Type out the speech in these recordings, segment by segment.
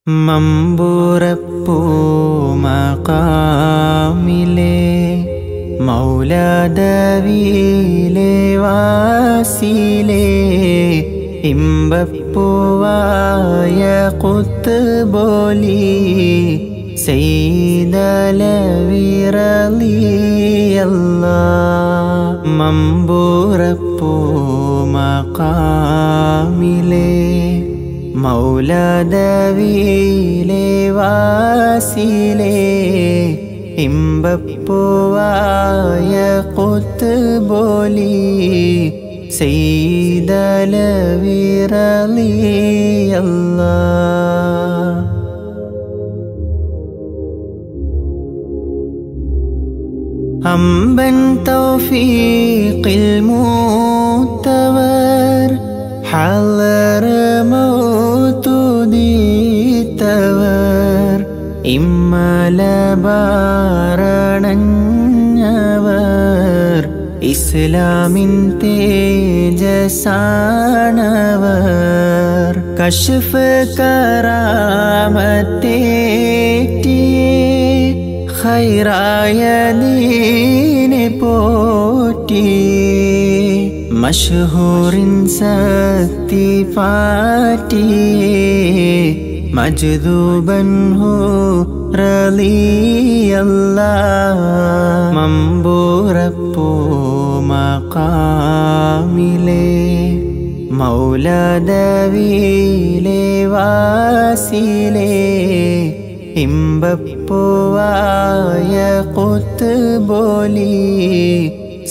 മമ്പുറപ്പൂ മഖാമിലെ മൗലാദവിയിലെ വാസിലെ ഇമ്പപ്പൂവായ ഖുത്ബോലി സയ്യിദലവി റളിയല്ലാഹ്. മമ്പുറപ്പൂ മഖാമിലെ മൗലാദവിയിലെ വാസിലെ ഇമ്പപ്പൂവായ ഖുത്ബോലി സയ്യിദലവി റളിയല്ലാഹ്. അമ്പൻ തൗഫീഖിൽ മൂത്തവർ ഹളർ മൗതുദീത്തവർ ഇമ്മലബാരണഞ്ഞവർ ഇസ്ലാമിൻ തേജസാണവർ. കശ്ഫ് കറാമത്തേറ്റിയേ ഖൈറായ ദീനെ പോറ്റിയേ മശ്ഹൂറിൻ സക്തി പാറ്റിയേ മജ്ദൂബൻ ഹോ റളിയല്ലാഹ്. മമ്പുറപ്പൂ മഖാമിലെ മൗലാദവിയിലെ വാസിലെ ഇമ്പപ്പൂവായ ഖുത്ബോലി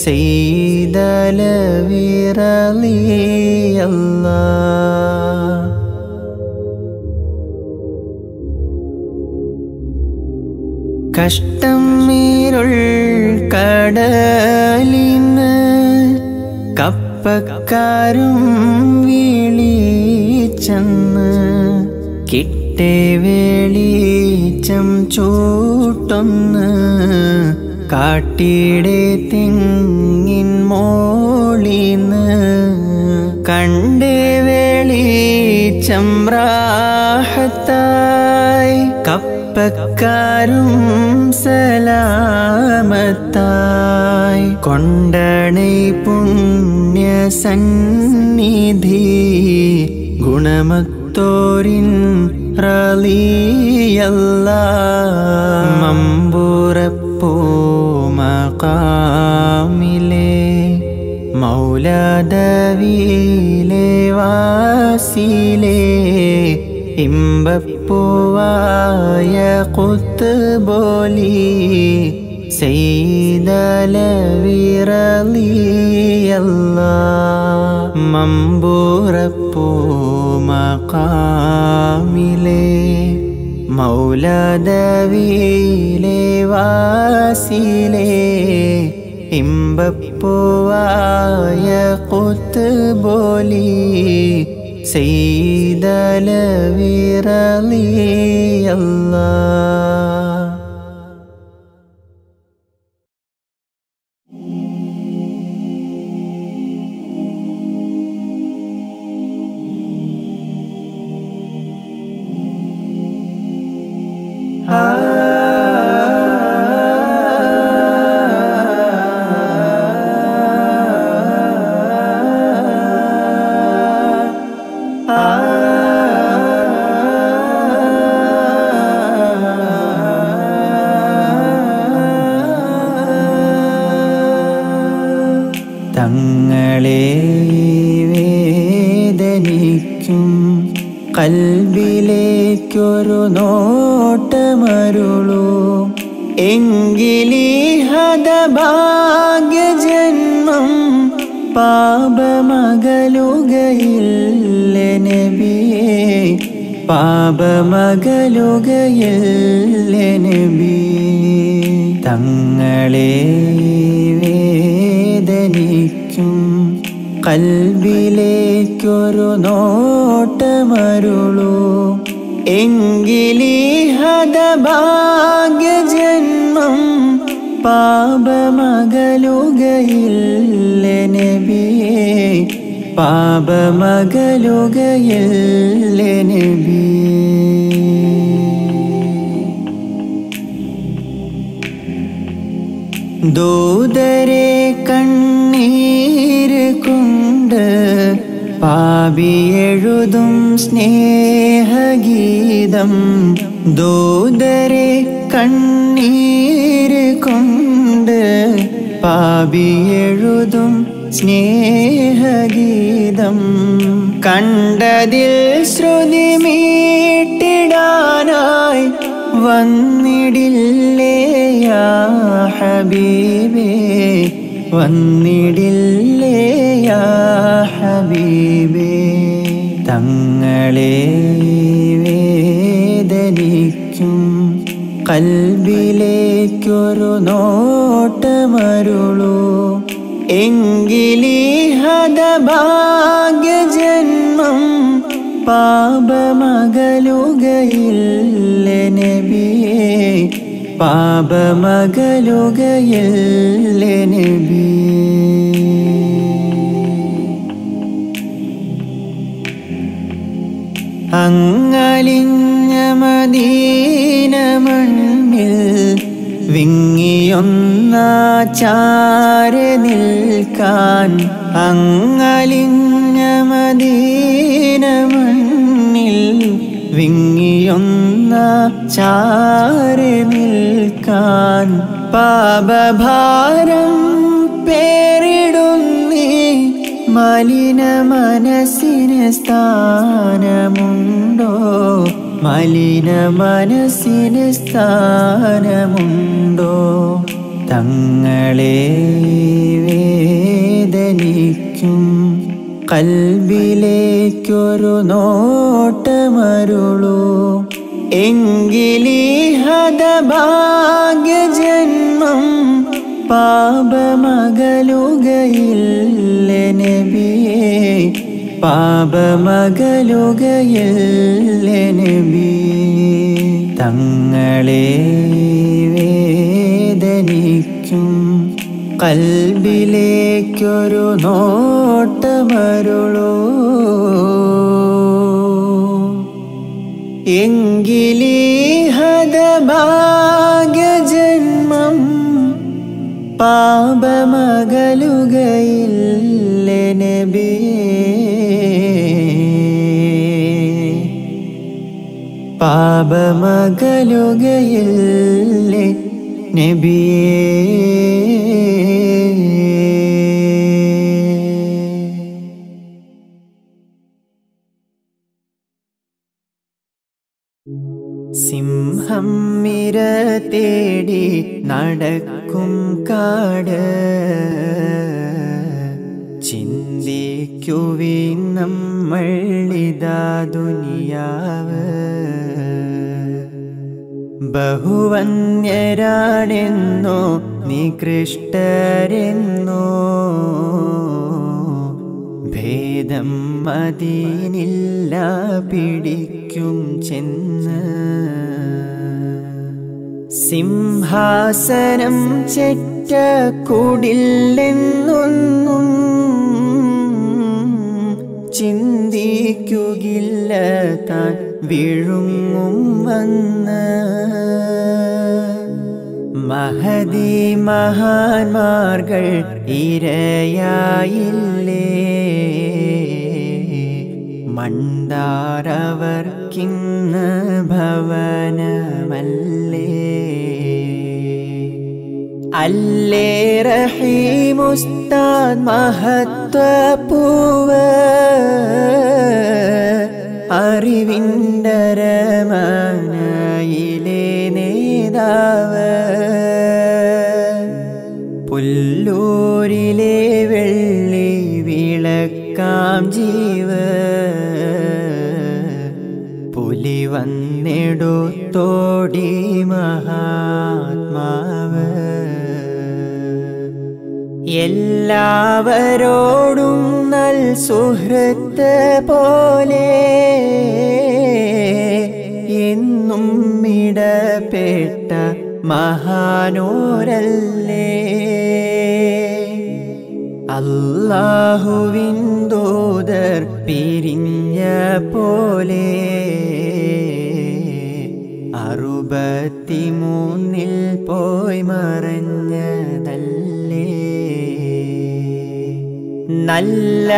സയ്യിദലവി റളിയല്ലാഹ്. കഷ്ടം നീരുൾ കടലിന് കപ്പക്കാരും വിളിച്ചെന്ന് കിട്ടേ വെളിച്ചം ചൂട്ടൊന്ന് കാട്ടിടെ തെങ്ങിൻ മോളിന്ന് കണ്ടേ വെളിച്ചം റാഹത്തായി കപ്പക്കാരും സലാമത്തായി കൊണ്ടണൈ പുണ്യ സന്നിധി ഗുണമത്തോരിൻ റളിയല്ലാഹ്. മമ്പുറപ്പൂ മഖാമിലെ മൗലാദവിയിലെ വാസിലെ ഇമ്പപ്പൂവായ ഖുത്ബോലി സയ്യിദലവി റളിയല്ലാഹ്. മമ്പുറപ്പൂ മഖാമിലെ മൗലാദവിയിലെ വാസിലെ ഇമ്പപ്പൂവായ ഖുത്ബോലി സയ്യിദലവി റളിയല്ലാഹ്. തങ്ങളെ വേദനിക്കും കൽബിലേക്കൊരു നോട്ടമരുളൂ എങ്കിലീ ഹതഭാഗ്യജന്മം പാപമകലുകയില്ല നബിയേ പാപമകലുകയില്ല നബിയേ. തങ്ങളെ വേദനിക്കും കൽബിലേക്കൊരു നോട്ടമരുളൂ എങ്കിലീ ഹതഭാഗ്യജന്മം പാപമകലുകയില്ല നബിയേ പാപമകലുകയില്ല നബിയേ. ദൂതരെ കണ്ണീര് കൊണ്ട് പാപി എഴുതും സ്നേഹഗീതം. ദൂതരെ കണ്ണീര് കൊണ്ട് പാപി എഴുതും സ്നേഹഗീതം. കണ്ടതിൽ ശ്രുതി മീട്ടിടാനായി വന്നിടില്ലേ യാ ഹബീബേ, വന്നിടില്ലേ യാ ഹബീബേ. തങ്ങളെ വേദനിക്കും കൽബിലേക്കൊരു നോട്ടമരുളൂ. എങ്കിലീ ഹതഭാഗ്യജന്മം പാപമകലുകയില്ലേ നബിയേ, പാപമകലുകയില്ലേ നബിയേ. അങ്ങലിഞ്ഞ മദീന മണ്ണിൽ വിങ്ങിയൊന്നാ ചാരെ നിൽക്കാൻ. അങ്ങലിഞ്ഞ മദീന മണ്ണിൽ വിങ്ങിയൊന്നാ ചാരെ നിൽക്കാൻ. പാപഭാരം പേരിടുന്നീ മലിന മനസ്സിന് സ്ഥാനമുണ്ടോ, മലിന മനസ്സിന് സ്ഥാനമുണ്ടോ. തങ്ങളെ വേദനിക്കും കൽബിലേക്കൊരു നോട്ടമരുളൂ. എങ്കിലീ ഹതഭാഗ്യജന്മം പാപമകലുകയില്ലേ നബിയേ, പാപമകലുകയില്ലേ നബിയേ. തങ്ങളെ വേദനിക്കും കൽബിലേക്കൊരു നോട്ടമരുളൂ. എങ്കിലീ ഹതഭാഗ്യജന്മം പാപമകലുകയില്ലേ നബിയേ, പാപമകലുകയില്ലേ നബിയേ. സിംഹം ഇര തേടി നടക്കും കാട്, ചിന്തിക്കുവിൻ നമ്മൾ ഇതാ ദുനിയാവ്. ബഹുവന്യരാണെന്നോ നികൃഷ്ടരെന്നോ ഭേദം മദീനില്ല പിടിക്കും ചെന്ന്. സിംഹാസനം ചെറ്റക്കൂടില്ലെന്നൊന്നും ചിന്തിക്കുകില്ല താൻ വിഴുങ്ങും വന്ന്. മഹദി മഹാന്മാർകൾ ഇരയായില്ലേ, മണ്ടാരവർക്കിന്ന് ഭവനമല്ലേ. അല്ലേ റഹീമുസ്താദ് മഹത്വപൂവ്, അറിവിണ്ടരമനയിലെ നേതാവ്. പുല്ലൂരിലെ വെള്ളി വിളക്കാം ജീവ്, പുലി വന്നെടുത്തോടി മഹാത്മാവ്. എല്ലാവരോടും നൽ സുഹൃത്ത് പോലെ എന്നും ഇടപെട്ട മഹാനോരല്ലേ. അല്ലാഹുവിൻ ദൂതർ പിരിഞ്ഞ പോലെ 63 പോയി മറഞ്ഞതല്ല. നല്ല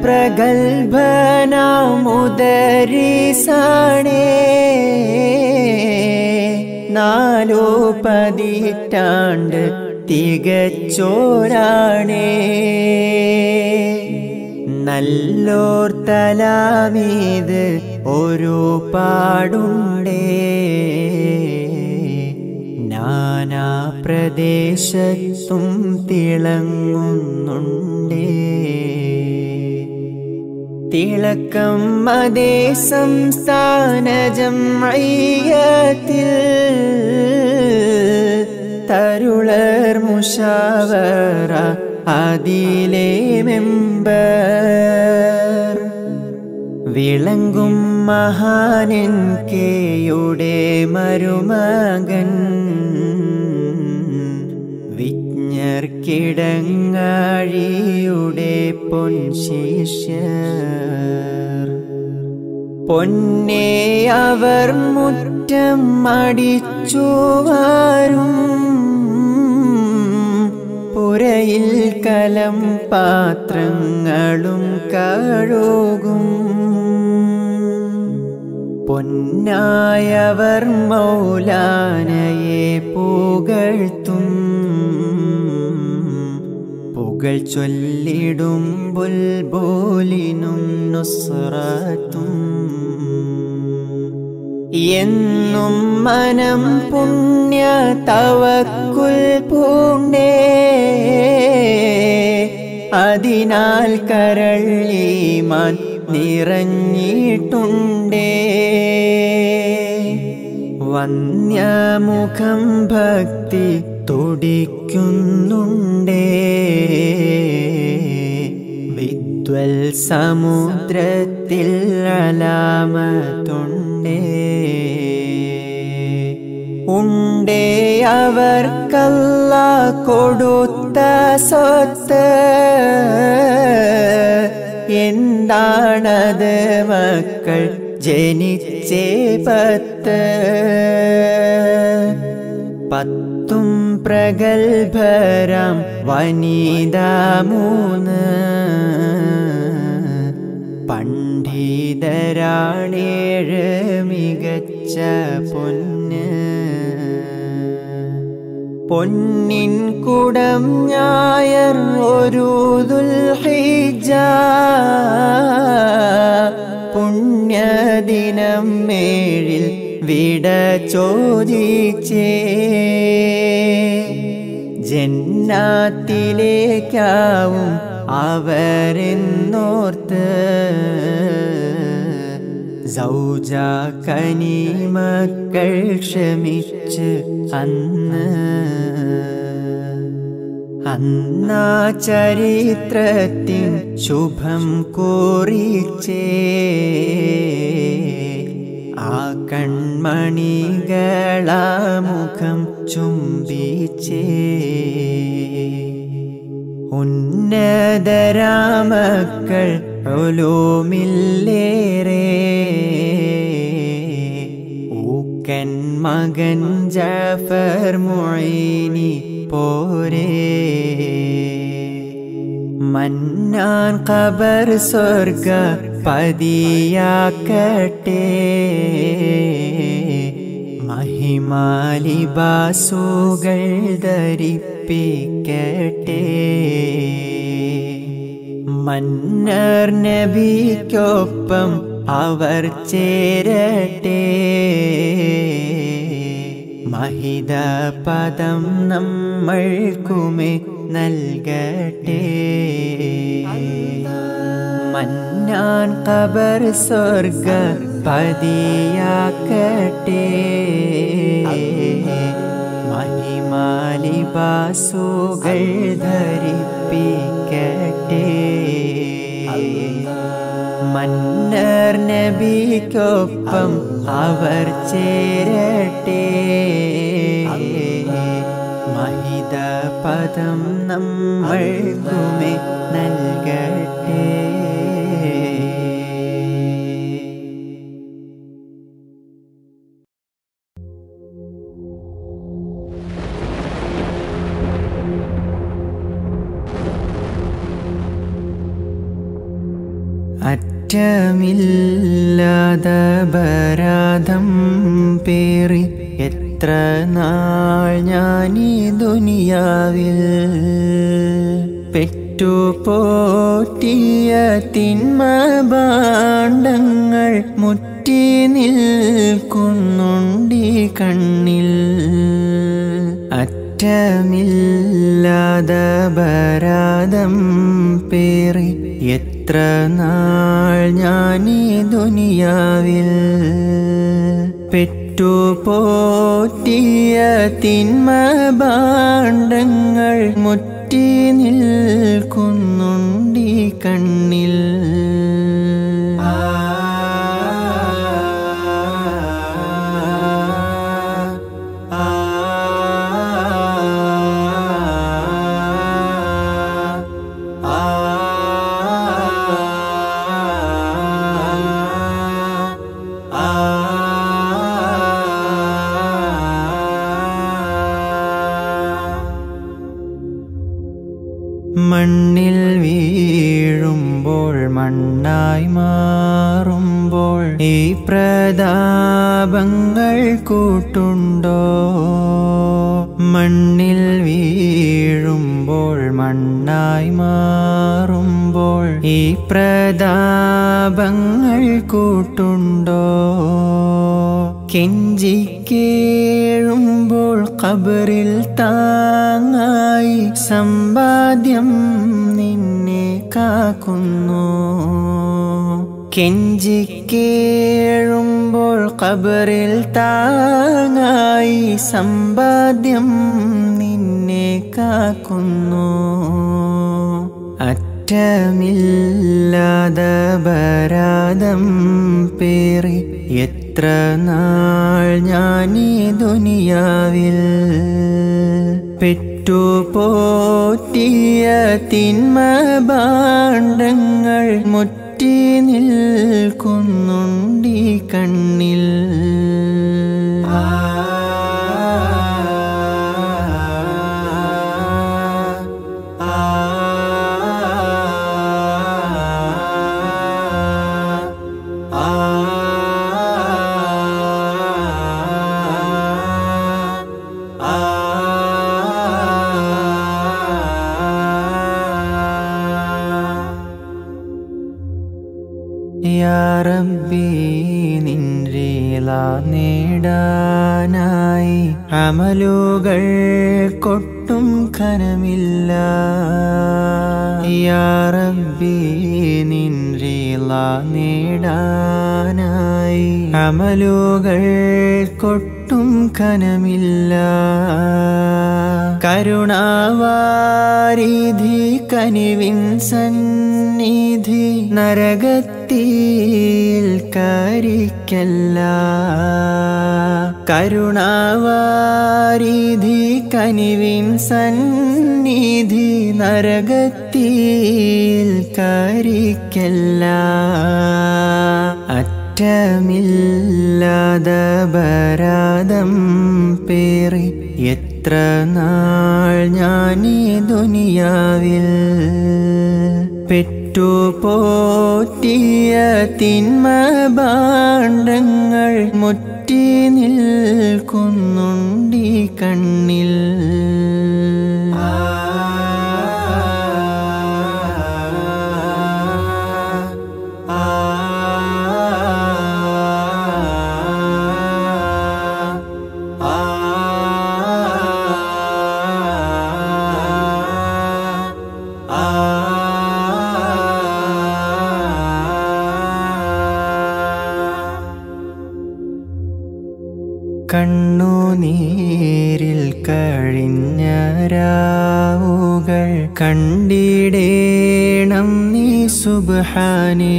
പ്രഗത്ഭനാമുദരിസാണേ 4 പതിറ്റാണ്ട് തികച്ചോരാണേ നല്ലോർ തലാമീത് ഒരുപാടുണ്ടേ നാനാ പ്രദേശത്തും തിളങ്ങുന്നുണ്ടേ തിളക്കം അതേ സംസ്ഥാന ജംഇയ്യത്തിൽ തരുളർ മുശാവറ അതിലെ മെമ്പർ വിളങ്ങും മഹാനൻ കെയുടെ മരുമകൻ വിജ്ഞർക്കിടങ്ങാഴിയുടെ പൊൻശിഷ്യർ പൊന്നെ അവർ മുറ്റം അടിച്ചു വാരും പുരയിൽ കലം പാത്രങ്ങളും കഴുകും പൊന്നായവർ മൗലാനയെ പുകഴ്ത്തും പുകൾ ചൊല്ലിടും ബുൽബുലിനും നുസ്റത്തും എന്നും മനം പുണ്യ തവക്കുൽ പൂണ്ടേ അതിനാൽ കരൾ ഈമാൻ നിറഞ്ഞിട്ടുണ്ടേ വന്യമുഖം ഭക്തി തുടിക്കുന്നുണ്ടേ വിദ്വൽ സമുദ്രത്തിൽ അലാമത്തുണ്ടേ ഉണ്ടേ അവർക്കല്ല കൊടുത്ത സ്വത്ത് എന്താണത് മക്കൾ ജനിച്ചേ 10 പ്രഗത്ഭരാം വനിത 3 പണ്ഡിതരാണേഴ് മികച്ച പൊന്നിൻ കുടം ഞായർ ഒരു ദുൽഹിജ്ജ പുണ്യദിനം 7 വിട ചോദിച്ചേ ജന്നാത്തിലേക്കാവും അവരെന്നോർത്ത് സൗജ കനിമക്കൾ ക്ഷമിച്ച് അന്നാ ചരിത്രത്തിൻ ശുഭം കുറിച്ചേ ആ കൺമണികളാ മുഖം ചുംബിച്ചേ ഉന്നതരാമക്കൾ ഉലൂമില്ലേറെ ഊക്കൻ മകൻ ജാഫർ മുഈനി പോരേ മന്നാൻ ഖബർ സ്വർഗ പതിയാക്കട്ടെ മഹിമാലിബാസുകൾ ധരിപ്പിക്കട്ടെ മന്നർ നബിക്കൊപ്പം അവർ ചേരട്ടെ മഹിത പദം നമ്മൾക്കുമേ നൽകട്ടെ മന്നാൻ ഖബർ സ്വർഗ പതിയാക്കട്ടെ മഹിമാലിബാസുകൾ ധരിപ്പിക്കട്ടെ മന്നർ നബിക്കൊപ്പം അവർ ചേരട്ടെ മഹിത പദം നമ്മൾക്കുമേ നൽകട്ടെ അറ്റമില്ലാതപരാധം പേറി എത്ര നാൾ ഞാനീ ദുനിയാവിൽ പെറ്റുപോറ്റിയ തിന്മ ഭാണ്ഡങ്ങൾ മുറ്റി നിൽക്കുന്നുണ്ടീ കണ്ണിൽ. അറ്റമില്ലാതപരാധം പേറി എത്ര നാൾ ഞാനീ ദുനിയാവിൽ പെറ്റുപോറ്റിയ തിന്മ ഭാണ്ഡങ്ങൾ മുറ്റി നിൽക്കുന്നുണ്ടീ കണ്ണിൽ. മണ്ണിൽ വീഴുമ്പോൾ മണ്ണായി മാറുമ്പോൾ ഈ പ്രതാപങ്ങൾ കൂട്ടുണ്ടോ? മണ്ണിൽ വീഴുമ്പോൾ മണ്ണായി മാറുമ്പോൾ ഈ പ്രതാപങ്ങൾ കൂട്ടുണ്ടോ? കെഞ്ചിക്കേഴുമ്പോൾ ഖബറിൽ താങ്ങായി സമ്പാദ്യം നിന്നെ കാക്കുന്നു. കെഞ്ചിക്കേഴുമ്പോൾ ഖബറിൽ താങ്ങായി സമ്പാദ്യം നിന്നെ കാക്കുന്നു. അറ്റമില്ലാതപരാധം പേറി എത്ര നാൾ ഞാനീ ദുനിയാവിൽ പെറ്റുപോറ്റിയ തിന്മ ഭാണ്ഡങ്ങൾ മുറ്റി നിൽക്കുന്നുണ്ടീ കണ്ണിൽ. യാ റബ്ബി നിൻ റിള നേടാനായി അമലുകൾ കൊട്ടും ഖനമില്ല. യാ റബ്ബി നിൻ റിള നേടാനായി അമലുകൾ കൊട്ടും ഖനമില്ല. കരുണാവാരിധി കനിവിൻ സന്നിധി നരകത്തിൽ കരിക്കല്ല. കരുണാവാരിധി കനിവിൻ സന്നിധി നരകത്തിൽ കരിക്കല്ല. അറ്റമില്ലാതപരാധം പേറി എത്ര നാൾ ഞാനീ ദുനിയാവിൽ പെറ്റുപോറ്റിയ തിന്മ ഭാണ്ഡങ്ങൾ മുറ്റി നിൽക്കുന്നുണ്ടീ കണ്ണിൽ. കണ്ണുനീരിൽ കഴിഞ്ഞ രാവുകൾ കണ്ടിടേണം നീ സുബ്ഹാനേ.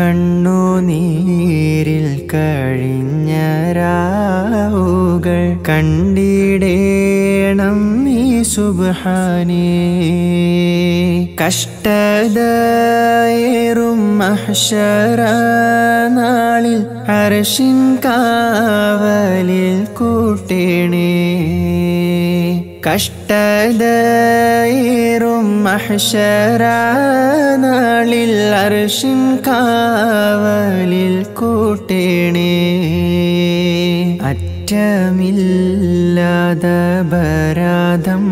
കണ്ണുനീരിൽ കഴിഞ്ഞ രാവുകൾ കണ്ടിടേണം നീ സുബ്ഹാനേ. കഷ്ടതയേറും മഹ്ശറ നാളിൽ അർശിൻ കാവലിൽ കൂട്ടേണേ. കഷ്ടതയേറും മഹ്ശറ നാളിൽ അർശിൻ കാവലിൽ കൂട്ടേണേ. അറ്റമില്ലാത അപരാധം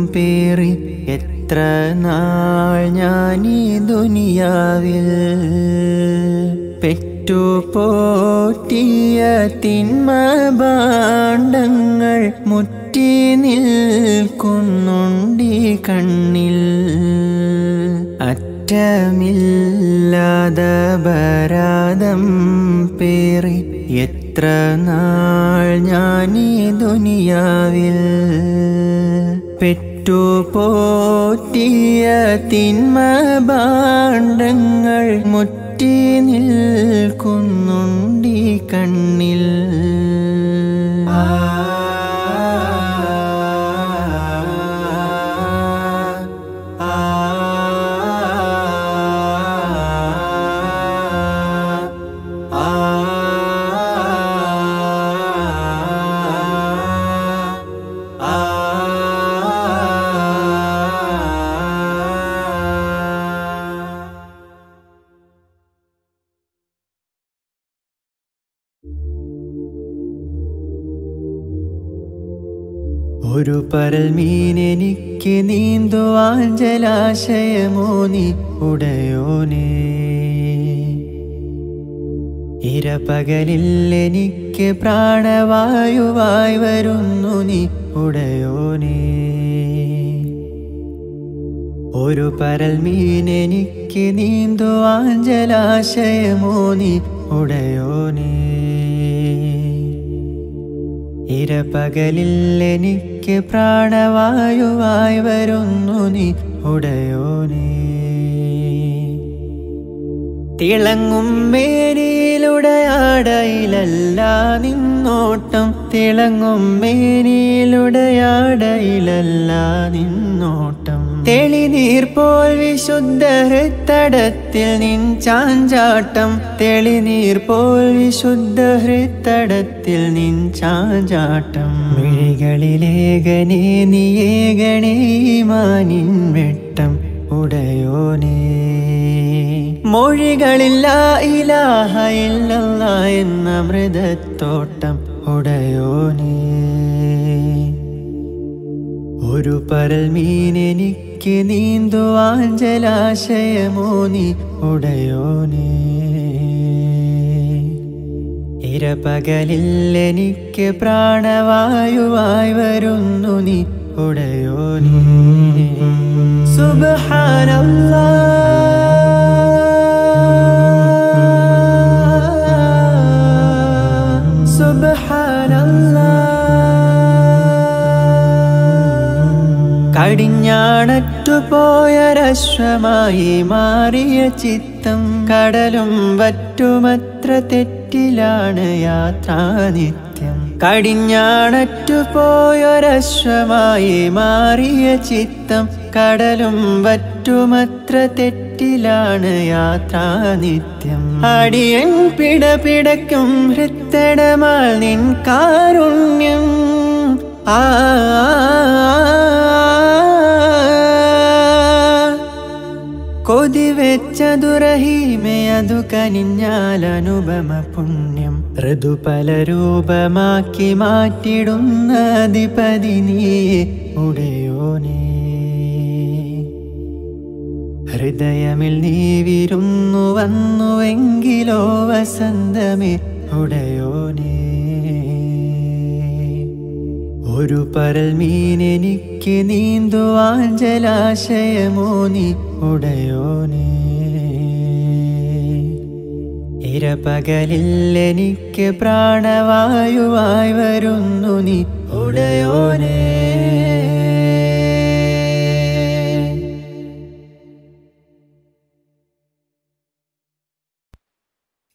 പേറി എത്ര നാൾ ഞാനീ ദുനിയാവിൽ പെറ്റു പോറ്റിയ തിന്മ ഭാണ്ഡങ്ങൾ മുറ്റി നിൽക്കുന്നുണ്ടീ കണ്ണിൽ. അറ്റമില്ലാത അപരാധം പേറി എത്ര നാൾ ഞാനീ ദുനിയാവിൽ പെറ്റു പോറ്റിയ തിന്മ ഭാണ്ഡങ്ങൾ മുറ്റി നിൽക്കുന്നുണ്ടീ കണ്ണിൽ. ഒരു പരൽ മീനെനിക്ക് നീന്തുവാൻ ജലാശയമോ നീ ഉടയോനേ. ഇരപകലിൽ എനിക്ക് പ്രാണവായുവായി വരുന്നു നീ ഉടയോനേ. ഒരു പരൽ മീനെനിക്ക് നീന്തുവാൻ ജലാശയമോ നീ ഉടയോനേ. ഇരപകലിൽ എനിക്ക് പ്രാണവായുവായി വരുന്നു നീ ഉടയോനേ. തിളങ്ങും മേനിയിലുടയാടയിലല്ല നിന്നോട്ടം. തിളങ്ങും മേനിയിലുടയാടയിലല്ല നിന്നോട്ടം. തെളിനീർ പോൽ വിശുദ്ധ ഹൃത്തടത്തിൽ നിൻ ചാഞ്ചാട്ടം. തെളിനീർ പോൽ വിശുദ്ധ ഹൃത്തടത്തിൽ നിൻ ചാഞ്ചാട്ടം. മിഴികളിലേകനേ നീയേകണേ മാനിൻ വെട്ടം ഉടയോനേ. മൊഴികളില്ല ഇലാഹ ഇല്ലല്ലാ എന്ന മൃദത്തോട്ടം ഉടയോനേ. ഒരു പരൽ മീനെനിക്ക് നീന്തുവാൻ ജലാശയമോ നീ ഉടയോനേ. ഇരപകലിൽ എനിക്ക് പ്രാണവായുവായി വരുന്നു നീ ഉടയോനേ. സുബ്ഹാനല്ലാഹ് കടിഞ്ഞാണറ്റുപോയൊരശ്വമായി മാറിയ ചിത്തം. കടലും വറ്റുമത്ര തെറ്റിലാണ് യാത്രാനിത്യം. കടിഞ്ഞാണറ്റുപോയൊരശ്വമായി മാറിയ ചിത്തം. കടലും വറ്റുമത്ര തെറ്റിലാണ് യാത്രാനിത്യം. അടിയൻ പിടപിടക്കും ഹൃത്തടമാൽ നിൻ കാരുണ്യം. കൊതിവെച്ചതുറഹീമേ അതു കനിഞ്ഞാലനുപമ പുണ്യം. ഋതുപല രൂപമാക്കി മാറ്റിടുന്ന അധിപതി നീയെ ഉടയോനേ. ഹൃദയമിൽ നീ വിരുന്നു വന്നുവെങ്കിലോ വസന്തമേ ഉടയോനേ. ഒരു പരൽ മീനെനിക്ക് നീന്തുവാൻ ജലാശയമോ നീ ഉടയോനേ. ഇരപകലിൽ എനിക്ക് പ്രാണവായുവായി വരുന്നു നീ ഉടയോനേ.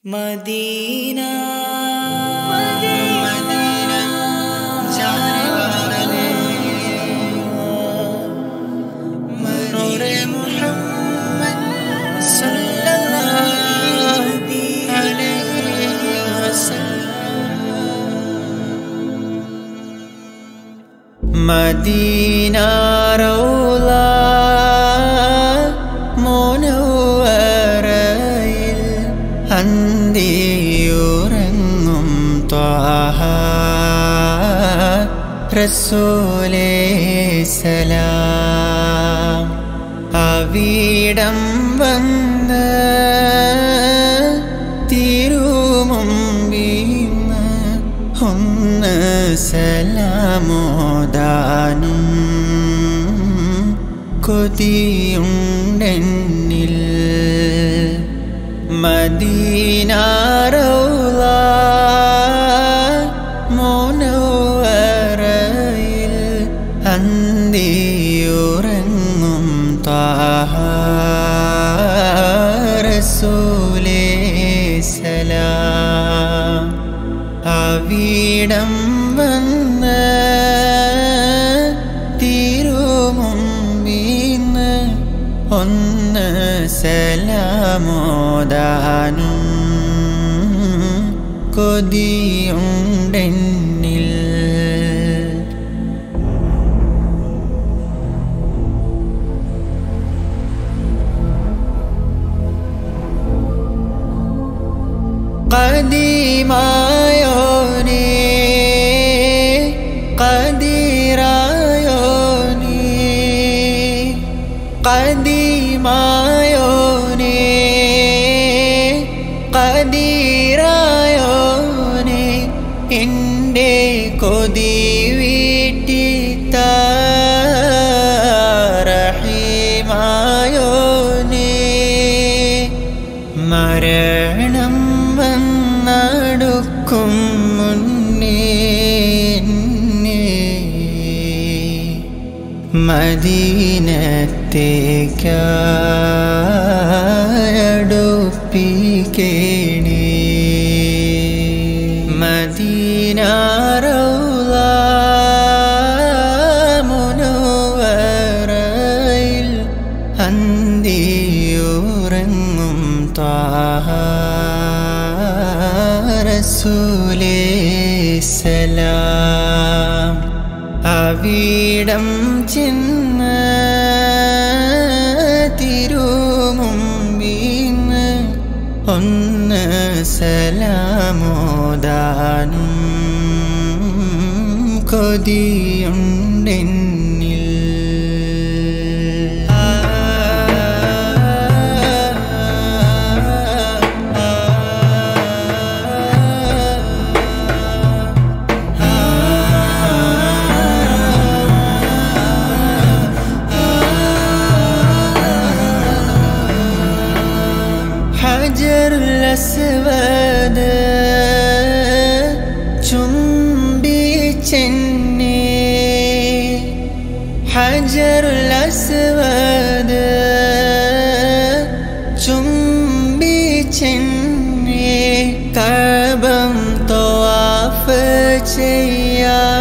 മദീന മദീന റൗള മുനവ്വറയിൽ അന്തിയുറങ്ങും ത്വാഹ റസൂലേ സലാം. അവിടം വന്ന് തിരുമുമ്പിന്ന് ഒന്ന് സലാമോദാനും കൊതിയുണ്ടെന്നിൽ. മദീന റൗള മുനവ്വറയിൽ അന്തിയുറങ്ങും ത്വാഹ റസൂലേ സലാം. അവിടം വന്ന് തിരുമുമ്പിന്ന് ഒന്ന് സലാമോദാനും കൊതിയുണ്ടെന്നിൽ. ഖദീമായോനേ ഖദീറായോനേ ഖദീമായോനേ ഖദീറായോനേ എൻ്റെ കൊതി വീട്ടിത്ത റഹീമായോനേ. മരണം വന്നടുക്കും മുന്നേ മദീനത്തേക്കടുപ്പിക്കേണേ. മദീന റൗള മുനവ്വറയിൽ അന്തിയുറങ്ങും ത്വാഹ റസൂലേ സലാം. അവിടം ചെന്ന് തിരുമുമ്പിന്ന് ഒന്ന് സലാമോദാനും കൊതിയുണ്ടെന്നിൽ. ഹജറുൽ അസ്വദ് ചുംബിച്ചെന്നെ. ഹജറുൽ അസ്വദ് ചുംബിച്ചെന്നെ. കഅബം തവാഫ് ചെയ്യാൻ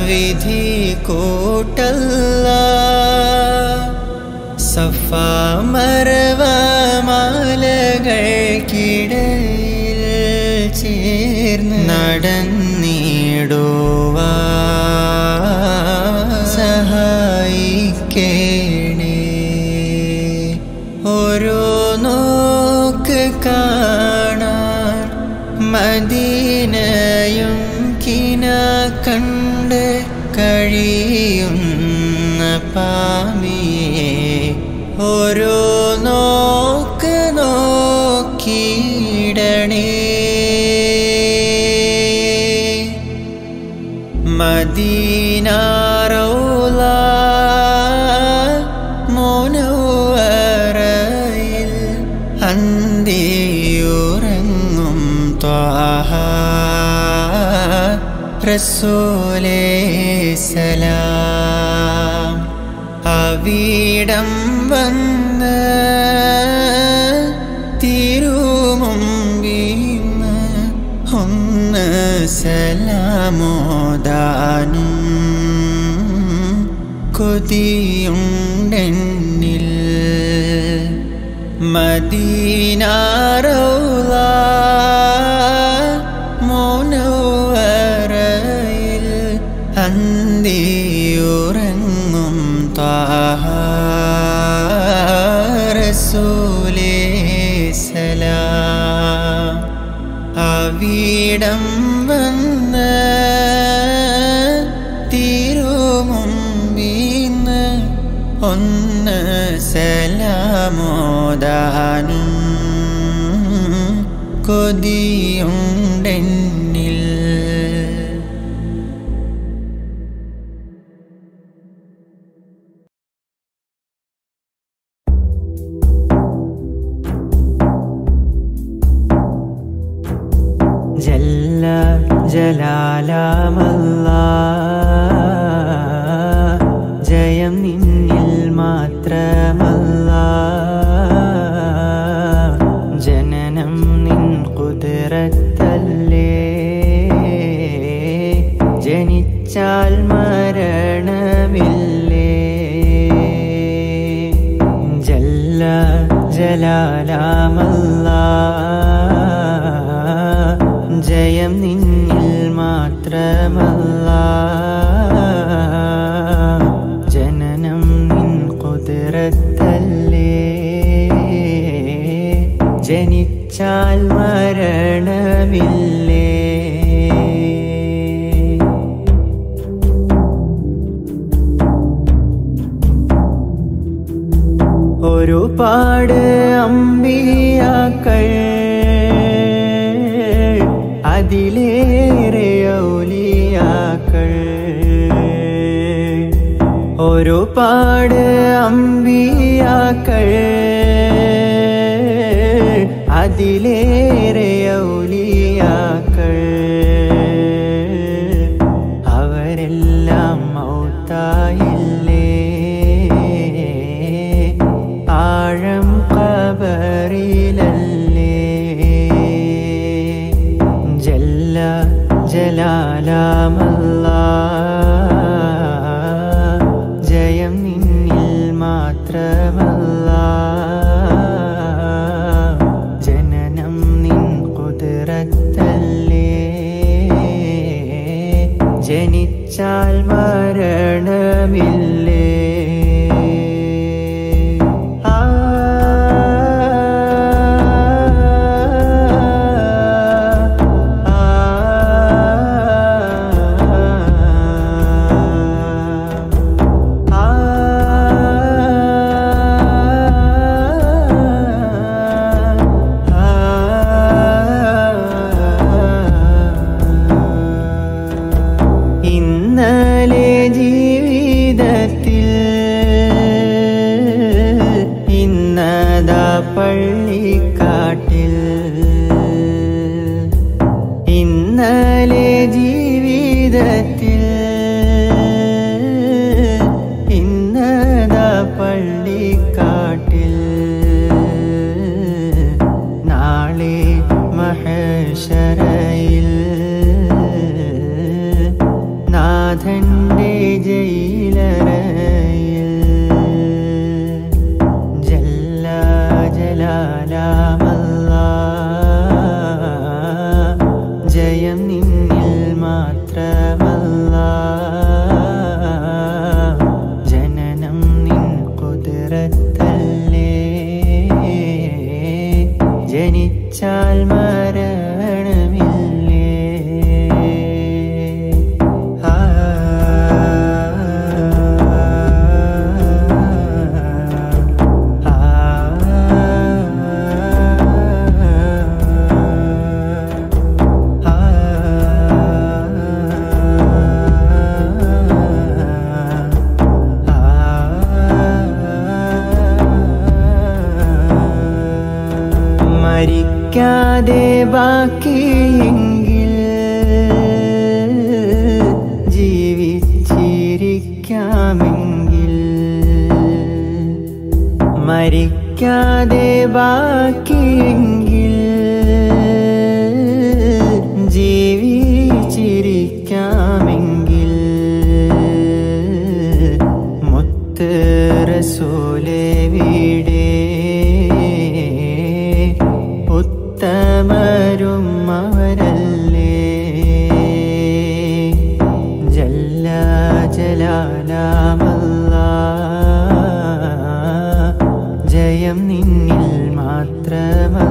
വിധി കൂട്ടല്ലാ. സഫ മർവ മാലകൾക്കിടയിൽ ചേർന്ന് നടന്നിടുവാൻ സഹായിക്കേണേ. ഓരോ നോക്ക് കാണാൻ മദീനയും കിന കണ്ട് കഴിയുന്ന പാമിയെ ഓരോ നോക്ക് നോക്കിയിടണേ. മദീന റൗള മുനവ്വറയിൽ അന്തിയുറങ്ങും ത്വാഹ റസൂലേ സലാം. അവിടം വന്ന് തിരുമുമ്പിന്ന് ഒന്ന് സലാമോദാനും കൊതിയുണ്ടെന്നിൽ. മദീന റൗള മുനവ്വറയിൽ അവിടം വന്ന് തിരുമുമ്പീന്ന് ഒന്ന് സലാമോദാനും കൊതിയുണ്ടെന്നിൽ. ജല്ല ജലാലമല്ലാഹ് ജയം നിന്നിൽ മാത്രമല്ലാഹ് ജനനം നിൻ ഖുദ്റത്തല്ലേ ജനിച്ചാൽ മരണമില്ലേ. ജല്ല ജലാലമല്ലാഹ് ജയം നിന്നിൽ മാത്രമല്ലാഹ് ജനനം നിൻ ഖുദ്റത്തല്ലേ ജനിച്ചാൽ മരണമില്ലേ. ഒരുപാട് അമ്പിയാക്കൾ അതിലേറെ ഔലിയാക്കൾ. ഒരുപാട് അമ്പിയാക്കൾ അതിലേറെ ഔലിയാക്കൾ. അവരെല്ലാം മൗത്തായില്ലേ ആഴം ഖബറിലല്ലേ. ജല്ല ജലാലമല്ലാഹ് ജയം നിന്നിൽ മാത്രമല്ലാഹ് ജനനം നിൻ ഖുദ്റത്തല്ലേ ജനിച്ചാൽ മരണമില്ലേ. ഇന്നലെ ജീവിതത്തിൽ ഇന്നതാ പള്ളിക്കാട്ടിൽ. ഇന്നലെ ജീവിതത്തിൽ ഇന്നതാ പള്ളിക്കാട്ടിൽ. നാളെ മഹ്ശറയിൽ നാഥന്റെ ജയിലറയിൽ. ജല്ല ജലാലമല്ലാഹ് ജയം നിന്നിൽ മാത്രമല്ലാഹ് ജനനം നിൻ ഖുദ്റത്തല്ലേ ജനിച്ചാൽ മരണമില്ലേ. മരിക്കാതെ ബാക്കിയെങ്കിൽ ജീവിച്ചിരിക്കാമെങ്കിൽ. മരിക്കാതെ ബാക്കിയെങ്കിൽ ജീവിച്ചിരിക്കാമെങ്കിൽ. മുത്ത് റസൂലേ വീടേ ഉത്തമരും അവരല്ലേ. ജല്ല ജലാലമല്ലാഹ് ജയം നിന്നിൽ മാത്രമല്ലാഹ്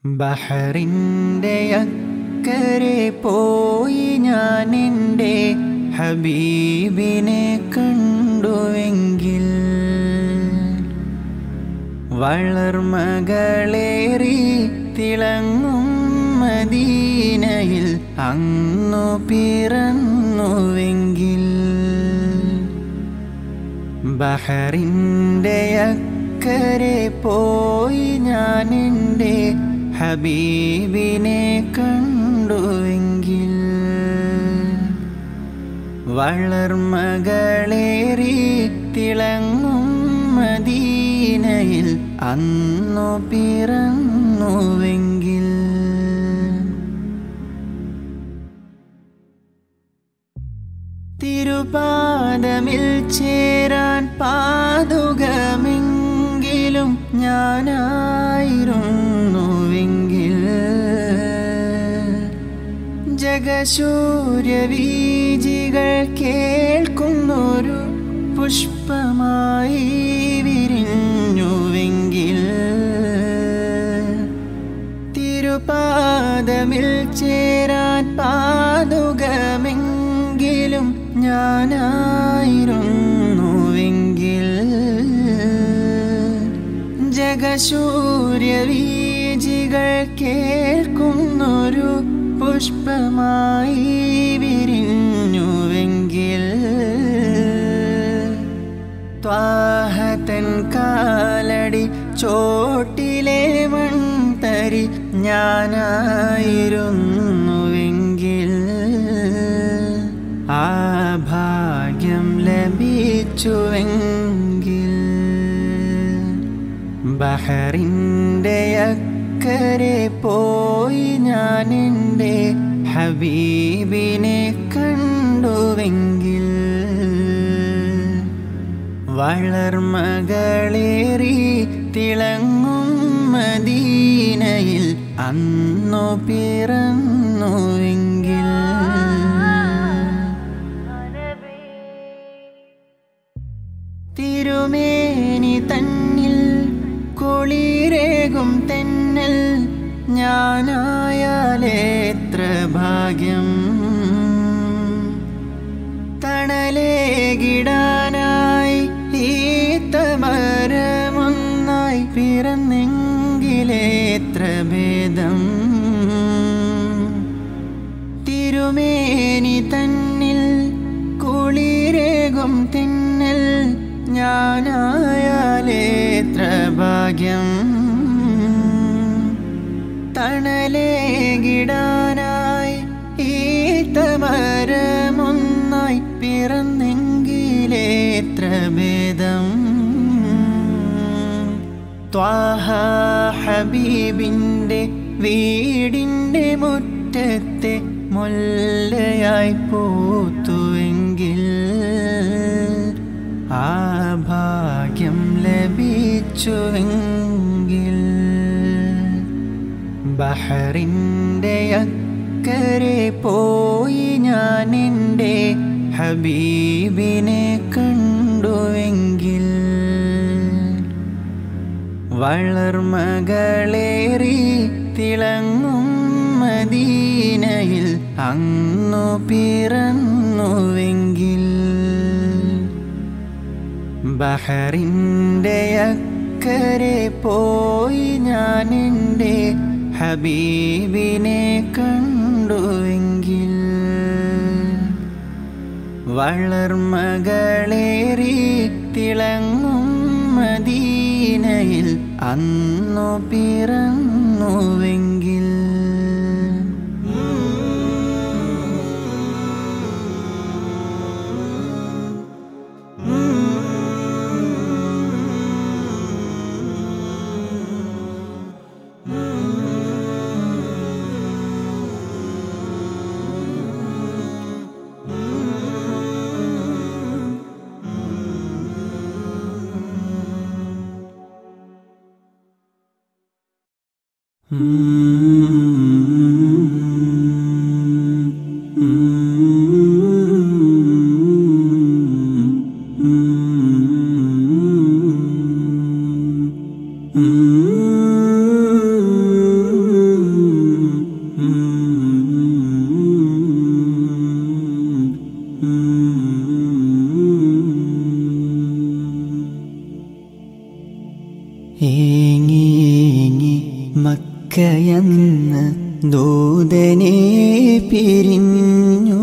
ബഹറിൻ്റെ അക്കരെ പോയി ഞാൻ എൻ്റെ ഹബീബിനെ കണ്ടുവെങ്കിൽ വളർമകളേറി തിളങ്ങും മദീനയിൽ അങ്ങു പിറന്നുവെങ്കിൽ ബഹറിൻ്റെ അക്കരെ പോയി ഞാൻ എൻ്റെ ഹബീബിനെ കണ്ടുവെങ്കിൽ വളർമകളേറി തിളങ്ങും മദീനയിൽ അന്നു പിറന്നുവെങ്കിൽ തിരുപാദമിൽ ചേരാൻ പാതുകമെങ്കിലും ഞാനായിരുന്നുവെങ്കിൽ ജഗസൂര്യവീജികൾ കേൾക്കുന്നൊരു പുഷ്പമായി വിരിഞ്ഞുവെങ്കിൽ തിരുപാദമിൽ ചേരാൻ പാതുകമെങ്കിലും ഞാനായിരുന്നുവെങ്കിൽ ജഗസൂര്യവീജികൾ കേൾക്കുന്നൊരു പുഷ്പമായി വിരിഞ്ഞുവെങ്കിൽ ത്വാഹതൻ കാലടി ചോട്ടിലെ മൺതരി ഞാനായിരുന്നുവെങ്കിൽ ആ ഭാഗ്യം ലഭിച്ചുവെങ്കിൽ ബഹറിൻ്റെ അക്കരെ പോയി ഞാൻ എൻ്റെ ഹബീബിനെ കണ്ടുവെങ്കിൽ വളർമകളേറി തിളങ്ങും മദീനയിൽ അന്നു പിറന്നുവെങ്കിൽ തിരുമേനി തന്നിൽ കുളിരേകും തെന്നൽ ഞാനായാലെത്ര ഭാഗ്യം തണലേകിടാനായി ഈ തമരമൊന്നായി പിറന്നെങ്കിലെത്ര ഭേദം തിരുമേനി തന്നിൽ കുളിരേകും തെന്നൽ ഞാനായാലെത്ര ഭാഗ്യം തണലേകിടാനായി ഈ തമരമൊന്നായി പിറന്നെങ്കിലെത്ര ഭേദം ത്വാഹ ഹബീബിൻ്റെ വീടിൻ്റെ മുറ്റത്തെ മുല്ലയായി പൂത്തുവെങ്കിൽ ആ ഭാഗ്യം ലഭിച്ചുവെങ്കിൽ ബഹറിൻ്റെ അക്കരെ പോയി ഞാൻ എൻ്റെ ഹബീബിനെ കണ്ടുവെങ്കിൽ വളർമകളേറി തിളങ്ങും മദീനയിൽ അങ്ങു പിറന്നുവെങ്കിൽ ബഹറിൻ്റെ അക്കരെ പോയി ഞാൻ എൻ്റെ ഹബീബിനെ കണ്ടുവെങ്കിൽ വളർമകളേറി തിളങ്ങും മദീനയിൽ അന്നു പിറന്നുവെങ്കിൽ മക്കയെന്ന് ദൂതനെ പിരിഞ്ഞു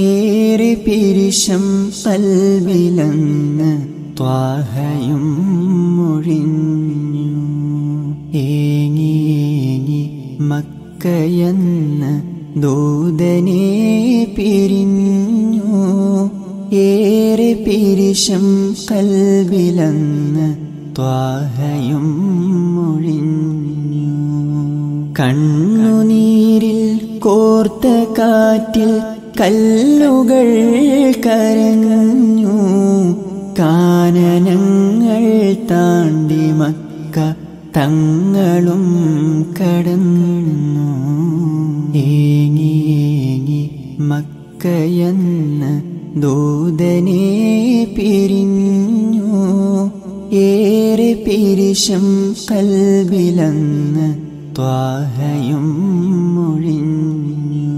ഏറെ പിരിശം കൽബിലെന്ന് ത്വാഹയും മൊഴിഞ്ഞു ഏങ്ങി മക്കയെന്ന് ദൂതനെ പിരിഞ്ഞു ഏറെ പിരിശം കൽബിലെന്ന് ത്വാഹയും മൊഴിഞ്ഞു കണ്ണുനീരിൽ കോർത്ത കാറ്റിൽ കല്ലുകൾ കരഞ്ഞു കാനനങ്ങൾ താണ്ടി മക്ക തങ്ങളും കടന്നു ഏങ്ങി മക്കയെന്ന് ദൂതനെ പിരിഞ്ഞു ഏറെ പിരിശം കൽബിലെന്ന് ത്വാഹയും മൊഴിഞ്ഞു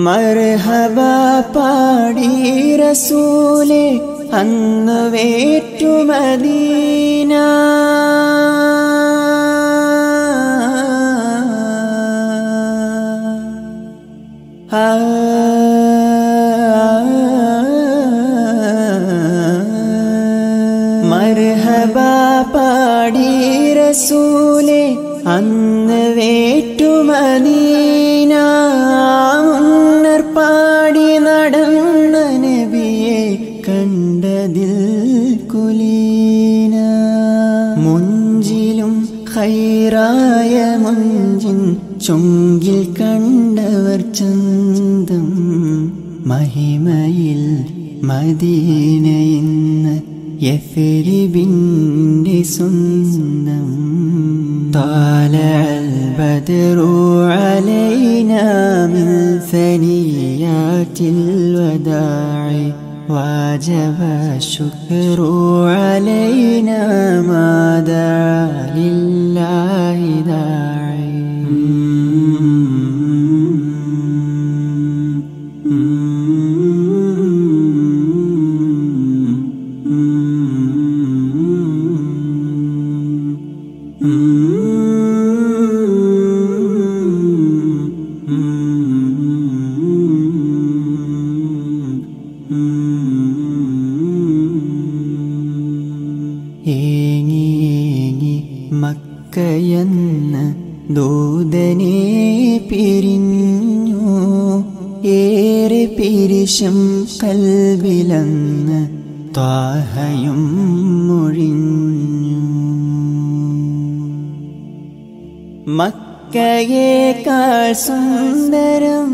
മർഹബ പാടി റസൂലേ അന്ന് വേറ്റു മദീന മർഹബ പാടി റസൂലേ അന്ന് വേറ്റു മദീന മുന്നർ പാടി നടന്ന നബിയെ കണ്ടതിൽ കുലീന മുഞ്ചിലും ഖൈറായ മുഞ്ചിൻ ചുങ്കിൽ കണ്ടവർ ചന്തം മഹിമയിൽ മദീന ഇന്ന് യസ്രിബിന്റെ സ്വന്തം طالع البدر علينا من ثنيات الوداع وجب الشكر علينا ما دعا لله داعي ഏങ്ങി മക്കയെന്ന് ദൂതനെ പിരിഞ്ഞു ഏറെ പിരിശം കൽബിലെന്ന് ത്വാഹയും മൊഴിഞ്ഞു മക്കയേക്കാൾ സുന്ദരം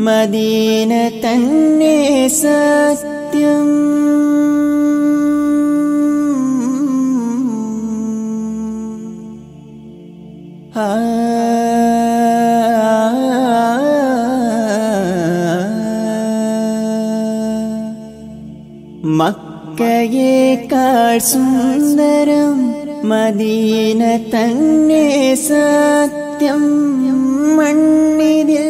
മദീന തന്നെ സത്യം മക്കയേക്കാൾ സുന്ദരം മദീന തന്നെ സത്യം മണ്ണിതിൽ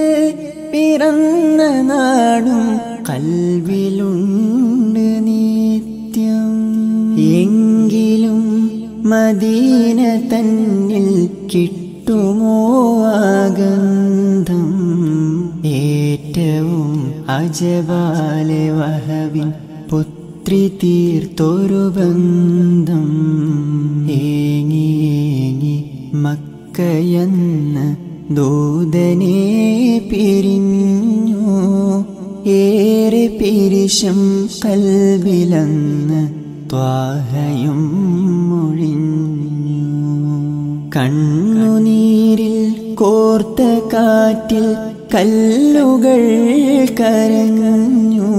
പിറന്ന നാടും കൽവിലുണ്ട് നിത്യം എങ്കിലും മദീന തന്നിൽ കിട്ടുമോ ആഗന്ധം ഏറ്റവും അജബാലെ വഹവിൻ പുത്രി തീർത്തൊരു ബന്ധം ഏങ്ങി മക്കയെന്ന് ദൂതനെ പിരിഞ്ഞു ഏറെ പിരിശം കൽബിലെന്ന് ത്വാഹയും മൊഴിഞ്ഞു കണ്ണുനീരിൽ കോർത്ത കാറ്റിൽ കല്ലുകൾ കരഞ്ഞു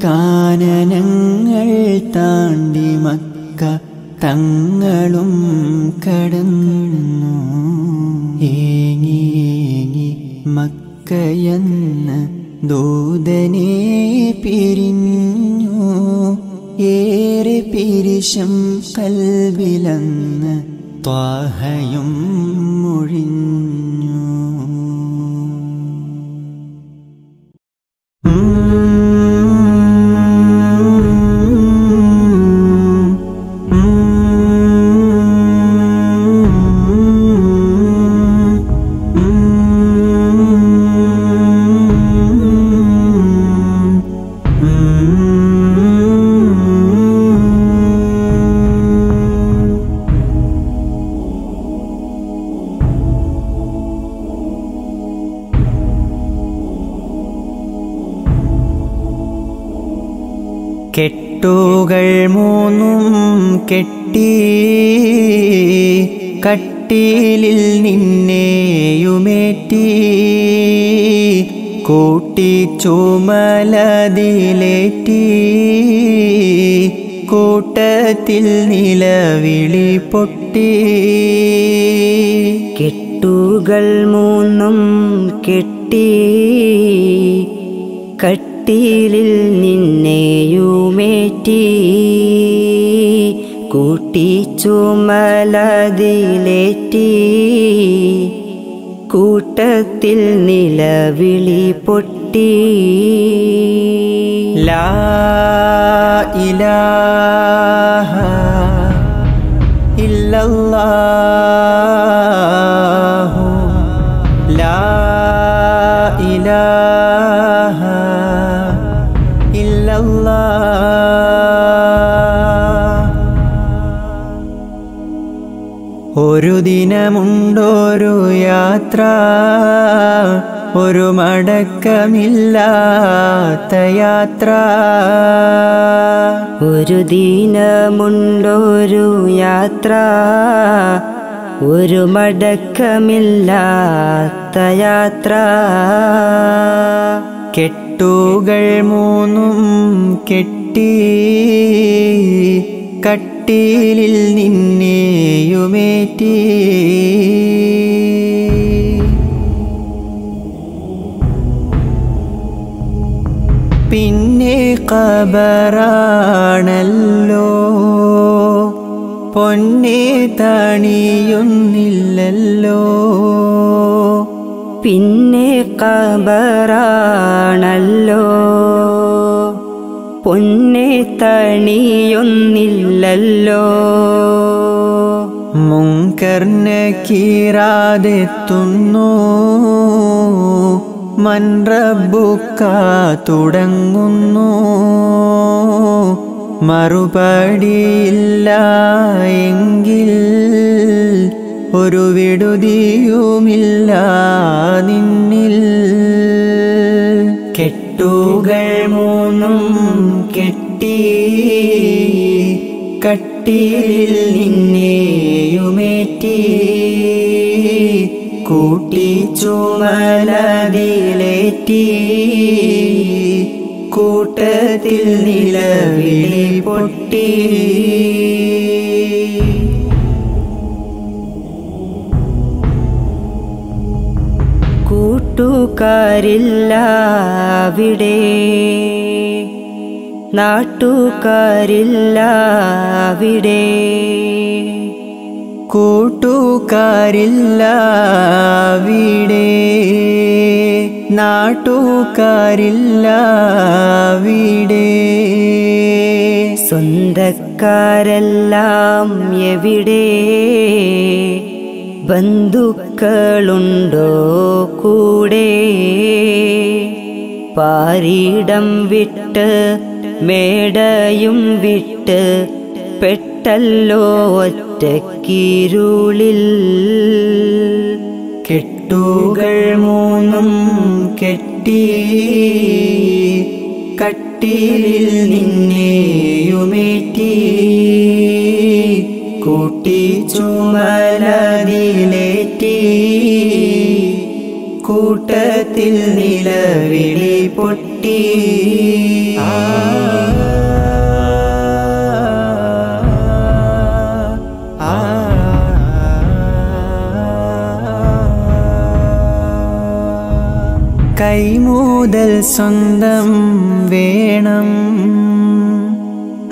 കാനനങ്ങൾ താണ്ടി മക്ക തങ്ങളും കടന്നു ഏങ്ങി മക്കയെന്ന് ദൂതനെ പിരിഞ്ഞു ഏറെ പിരിശം കൽബിലെന്ന് ത്വാഹയും മുഴിഞ്ഞു. കെട്ടുകൾ മൂന്നും കെട്ടി കട്ടിലിൽ നിന്നെയുമേറ്റി കൂട്ടി ചുമലതിലേറ്റി കൂട്ടത്തിൽ നിലവിളി പൊട്ടി. കെട്ടുകൾ മൂന്നും കെട്ടി കട്ടിലിൽ നിന്നെയുമേറ്റി കൂട്ടി ചുമലതിലേറ്റി കൂട്ടത്തിൽ നിലവിളി പൊട്ടി. ലാ ഇലാഹ ഇല്ലല്ലാഹു ലാ ഇലാഹ ഇല്ലല്ലാഹ്. ഒരു ദിനമുണ്ടൊരു യാത്ര, ഒരു മടക്കമില്ലാത്ത യാത്ര. ഒരു ദിനമുണ്ടൊരു യാത്ര, ഒരു മടക്കമില്ലാത്ത യാത്ര. കെട്ടുകൾ മൂന്നും കെട്ടി കട്ടിലിൽ നിന്നെയുമേറ്റി പിന്നെ ഖബറാണല്ലോ പൊന്നെ തണിയുന്നില്ലല്ലോ. പിന്നെ ഖബറാണല്ലോ പൊന്നെ തണിയൊന്നില്ലല്ലോ. മുൻകർ നകീറാതെത്തുന്നു മൻ റബ്ബുക തുടങ്ങുന്നു. മറുപടിയില്ല എങ്കിൽ ഒരു വിടുതിയുമില്ല നിന്നിൽ. കെട്ടുകൾ മൂന്നും കെട്ടി കട്ടിലിൽ നിന്നെയുമേറ്റി കൂട്ടി ചുമലതിലേറ്റി കൂട്ടത്തിൽ നിലവിളി പൊട്ടി. കൂട്ടുകാരില്ല അവിടെ, നാട്ടുകാരില്ല അവിടെ. കൂട്ടുകാരില്ല അവിടെ, നാട്ടുകാരില്ല അവിടെ. സ്വന്തക്കാരെല്ലാം എവിടെ, ബന്ധുക്കളുണ്ടോ കൂടെ. പാരിടം വിട്ട് മേടയും വിട്ട് പെട്ടല്ലോ ഒറ്റക്കിരുളിൽ. കെട്ടുകൾ മൂന്നും കെട്ടി കട്ടിലിൽ നിന്നെയുമേറ്റി കൂട്ടി ചുമലതിലേറ്റി കൂട്ടത്തിൽ നിലവിളി പൊട്ടി. കൈമുതൽ സ്വന്തം വേണം,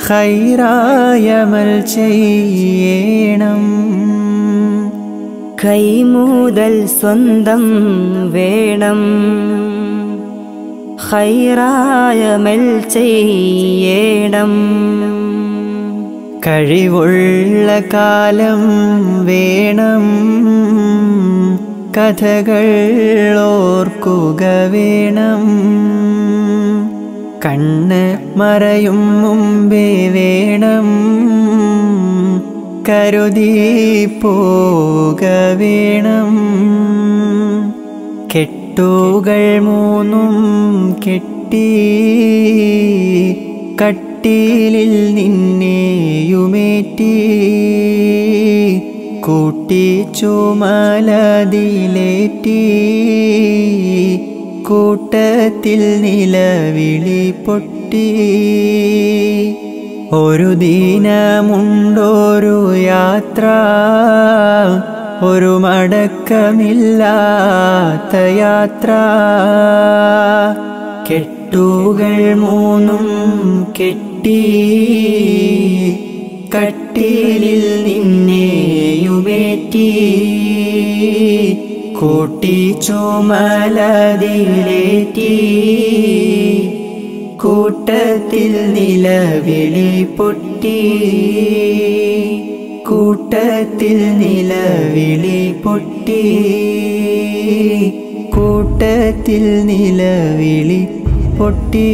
ഖൈറായമൽ ചെയ്യണം. കൈമുതൽ സ്വന്തം വേണം, ഖൈറായമൽ ചെയ്യണം. കഴിവുള്ള കാലം വേണം, കഥകൾ ഓർക്കുക വേണം. കണ്ണ് മറയും മുമ്പേ വേണം, കരുതി പോക വേണം. കെട്ടുകൾ മൂന്നും കെട്ടി കട്ടിലിൽ നിന്നെയുമേറ്റി, കൂട്ടി ചുമലതിലേറ്റി, കൂട്ടത്തിൽ നിലവിളി പൊട്ടി. ഒരു ദിനമുണ്ടൊരു യാത്ര, ഒരു മടക്കമില്ലാത്ത യാത്ര. കെട്ടുകൾ മൂന്നും കെട്ടി കട്ടിലിൽ നിന്നെയുമേറ്റി, കൂട്ടി ചുമലതിലേറ്റി, കൂട്ടത്തിൽ നിലവിളി പൊട്ടി. കൂട്ടത്തിൽ നിലവിളി പൊട്ടി. കൂട്ടത്തിൽ നിലവിളി പൊട്ടി.